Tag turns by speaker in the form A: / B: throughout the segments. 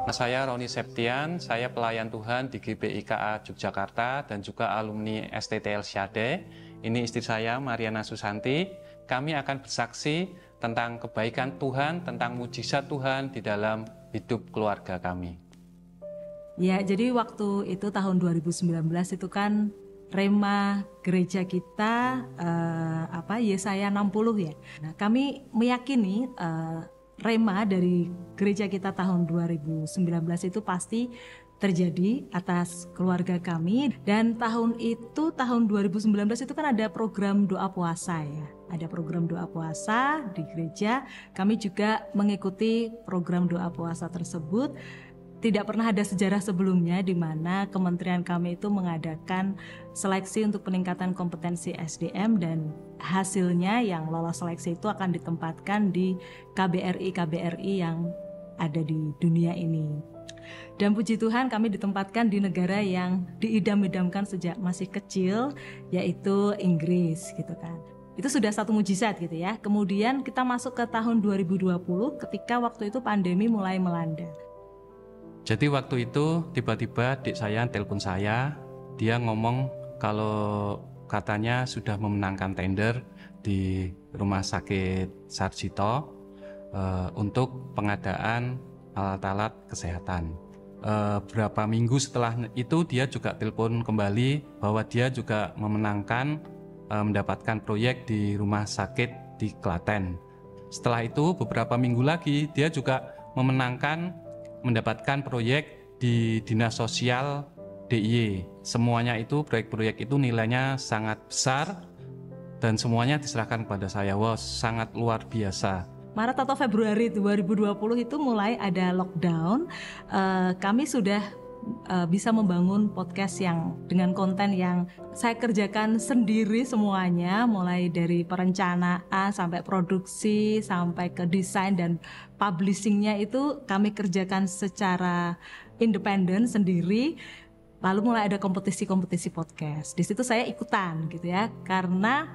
A: Saya Roni Septian, saya pelayan Tuhan di GBIKA Yogyakarta dan juga alumni STTL Syade. Ini istri saya Mariana Susanti. Kami akan bersaksi tentang kebaikan Tuhan, tentang mujizat Tuhan di dalam hidup keluarga kami.
B: Ya, jadi waktu itu tahun 2019 itu kan rema gereja kita Yesaya 60 ya. Nah, kami meyakini rema dari gereja kita tahun 2019 itu pasti terjadi atas keluarga kami. Dan tahun 2019 itu kan ada program doa puasa ya. Ada program doa puasa di gereja. Kami juga mengikuti program doa puasa tersebut. Tidak pernah ada sejarah sebelumnya di mana kementerian kami itu mengadakan seleksi untuk peningkatan kompetensi SDM, dan hasilnya yang lolos seleksi itu akan ditempatkan di KBRI yang ada di dunia ini. Dan puji Tuhan kami ditempatkan di negara yang diidam-idamkan sejak masih kecil, yaitu Inggris gitu kan. Itu sudah satu mujizat gitu ya. Kemudian kita masuk ke tahun 2020 ketika waktu itu pandemi mulai melanda.
A: Jadi waktu itu tiba-tiba adik saya telepon saya, dia ngomong kalau katanya sudah memenangkan tender di Rumah Sakit Sarjito untuk pengadaan alat-alat kesehatan. Berapa minggu setelah itu dia juga telepon kembali bahwa dia juga memenangkan mendapatkan proyek di rumah sakit di Klaten. Setelah itu beberapa minggu lagi dia juga mendapatkan proyek di Dinas Sosial DIY. Semuanya itu proyek-proyek itu nilainya sangat besar dan semuanya diserahkan kepada saya. Wow, sangat luar biasa.
B: Maret atau Februari 2020 itu mulai ada lockdown. Kami sudah bisa membangun podcast yang dengan konten yang saya kerjakan sendiri semuanya, mulai dari perencanaan sampai produksi sampai ke desain dan publishingnya itu kami kerjakan secara independen sendiri. Lalu mulai ada kompetisi-kompetisi podcast. Di situ saya ikutan gitu ya, karena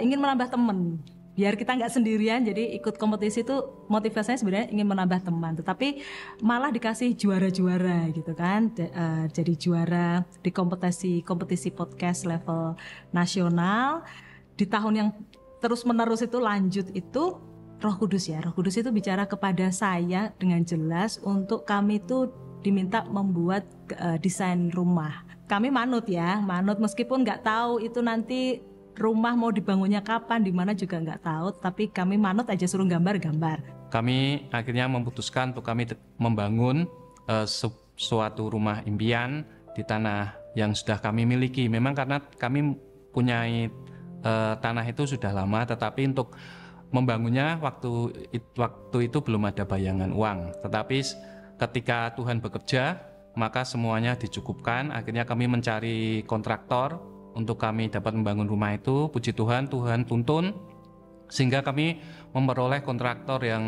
B: ingin menambah teman. Biar kita nggak sendirian, jadi ikut kompetisi itu motivasinya sebenarnya ingin menambah teman, tetapi malah dikasih juara-juara gitu kan. Jadi juara di kompetisi podcast level nasional. Di tahun yang terus menerus itu lanjut itu Roh Kudus itu bicara kepada saya dengan jelas untuk kami itu diminta membuat desain rumah. Kami manut meskipun nggak tahu itu nanti rumah mau dibangunnya kapan, di mana juga nggak tahu, tapi kami manut aja, suruh gambar.
A: Kami akhirnya memutuskan untuk kami membangun suatu rumah impian di tanah yang sudah kami miliki. Memang karena kami punya tanah itu sudah lama, tetapi untuk membangunnya waktu itu belum ada bayangan uang. Tetapi ketika Tuhan bekerja, maka semuanya dicukupkan. Akhirnya kami mencari kontraktor untuk kami dapat membangun rumah itu. Puji Tuhan, Tuhan tuntun sehingga kami memperoleh kontraktor yang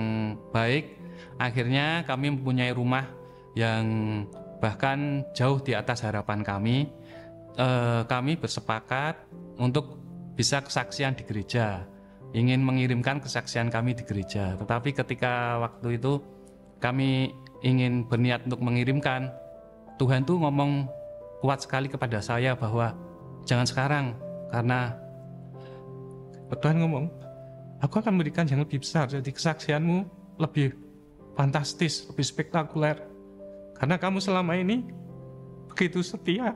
A: baik. Akhirnya kami mempunyai rumah yang bahkan jauh di atas harapan kami. Kami bersepakat untuk bisa kesaksian di gereja, ingin mengirimkan kesaksian kami di gereja. Tetapi ketika waktu itu kami ingin berniat untuk mengirimkan, Tuhan tuh ngomong kuat sekali kepada saya bahwa jangan sekarang, karena Tuhan ngomong, aku akan memberikan yang lebih besar, jadi kesaksianmu lebih fantastis, lebih spektakuler, karena kamu selama ini begitu setia.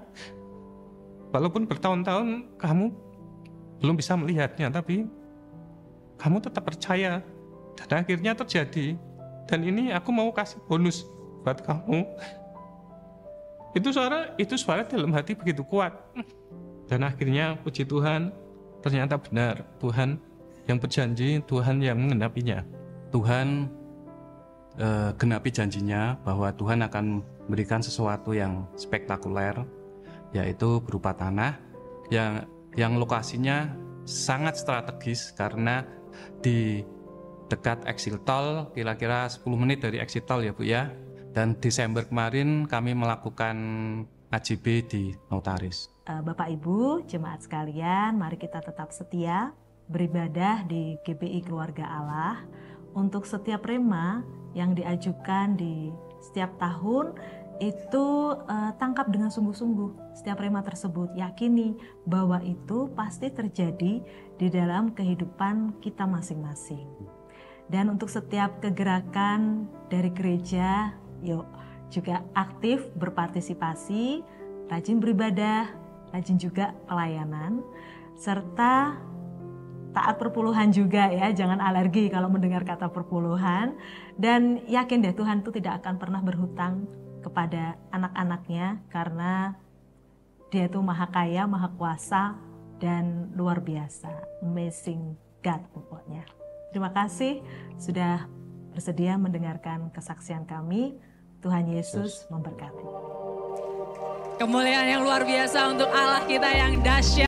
A: Walaupun bertahun-tahun kamu belum bisa melihatnya, tapi kamu tetap percaya, dan akhirnya terjadi. Dan ini aku mau kasih bonus buat kamu. Itu suara dalam hati begitu kuat. Dan akhirnya puji Tuhan, ternyata benar, Tuhan yang berjanji, Tuhan yang mengenapinya. Tuhan genapi janjinya bahwa Tuhan akan memberikan sesuatu yang spektakuler, yaitu berupa tanah yang lokasinya sangat strategis, karena di dekat exit tol, kira-kira 10 menit dari exit tol ya Bu ya. Dan Desember kemarin kami melakukan AJB di Notaris.
B: Bapak Ibu, jemaat sekalian, mari kita tetap setia beribadah di GBI Keluarga Allah untuk setiap rema yang diajukan di setiap tahun itu tangkap dengan sungguh-sungguh setiap rema tersebut. Yakini bahwa itu pasti terjadi di dalam kehidupan kita masing-masing. Dan untuk setiap kegerakan dari gereja, yuk juga aktif berpartisipasi, rajin beribadah, rajin juga pelayanan, serta taat perpuluhan juga ya, jangan alergi kalau mendengar kata perpuluhan. Dan yakin deh Tuhan itu tidak akan pernah berhutang kepada anak-anaknya karena Dia itu maha kaya, maha kuasa, dan luar biasa. Amazing God pokoknya. Terima kasih sudah bersedia mendengarkan kesaksian kami. Tuhan Yesus memberkati.
C: Kemuliaan yang luar biasa untuk Allah kita yang dahsyat.